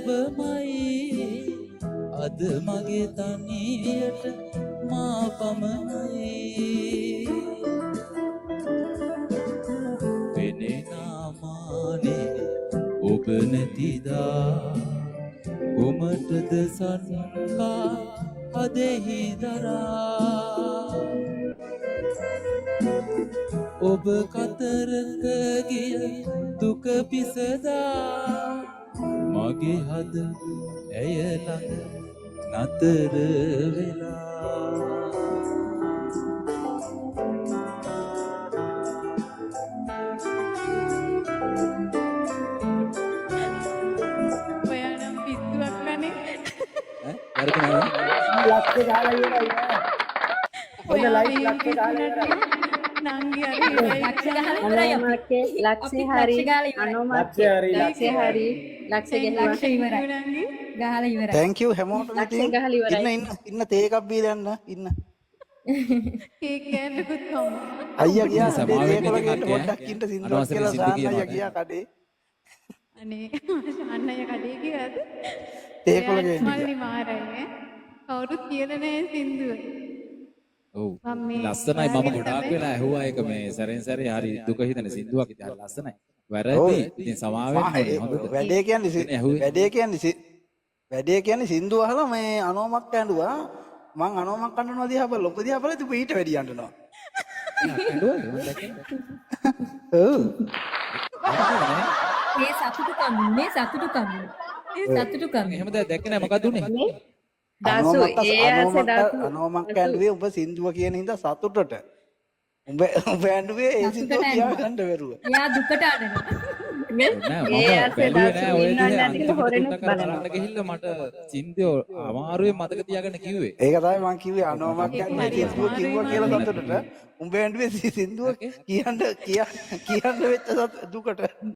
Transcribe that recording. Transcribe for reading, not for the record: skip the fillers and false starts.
ඔබමයි අද මගේ තනියට මා පමණයි වෙනෙනාමානේ ඔබ නැතිදා කුමටද සංකා අදෙහි දරා ඔබ කතරක ගිය දුක පිසදා මගේ හද ඇය ළඟ නතර වෙලා ඔයානම් පිස්සුවක් නනේ. ලක්ෂ ගාලා ඉවරයි නෑ. ඔන්න ලයිව් ලක්ෂ ගාලා ඉවරයි. නංගි අර ලක්ෂ ගහලා අනෝමකේ ලක්ෂේ හරි අනෝමකේ ලක්ෂේ හරි ලක්ෂේ ඉවරයි නංගි. ගහලා ඉවරයි thank you හැමෝටම ලක්ෂේ ගහලා ඉවරයි ඉන්න තේ එකක් බීලා යන්න ඉන්න කේක් කෑල්ලකුත් කොහොමද? අයියා ගියා සමාවෙන්න තේ ඉතින් කොලගෙන් කට්ටිය. පොඩ්ඩක් ඉන්න සින්දුවක් අනවසර කියලා සින්දු සාන්න කියනවා අයියා ගියා කඩේ අනේ අන්නය කඩේ ගියාද? තේ කොලගෙන් මල්ලි මාරයි. කවුරුත් කියලා නැහැ සින්දුව. ඔව් මම මේ ලස්සනයි මම ගොඩාක් වෙලා ඇහුවා ඒක මේ සැරෙන් සැරේ හරි දුක හිතෙන සින්දුවක් ඉතින් හරි ලස්සනයි වැරදි ඉතින් සමාවෙන්න ඕනේ හොඳද වැඩේ කියන්නේ වැඩේ කියන්නේ සින්දු අහලා මේ අනෝමක් ඇඬුවා මං අනෝමක් අඬනවා දිහා බලලා ඔබ දිහා බලලා ඉතින් ඊට වැඩි අඬනවා ඔව් මේ සතුටුකම් එහෙම දෙයක් දැක්කේ නැහැ මොකක්ද උනේ දාසු ඒ ආසේ දාසු අනෝමක් ඇඬුවේ ඔබ සින්දුව කියන හින්දා සතුටට උඹ ඇඬුවේ ඒ සින්දුව කියාගන්න බැරුව එයා දුකට අඬනවා නෑ මම ගිහිල්ලා මට සින්දෝ අමාරුවේ මතක තියාගන්න කිව්වේ ඒක තමයි මං කිව්වේ අනෝමක් ඇඬුවේ සින්දුව කිව්වා කියලා සතුටට උඹ ඇඬුවේ සින්දුව කියන්න වෙච්ච දුකට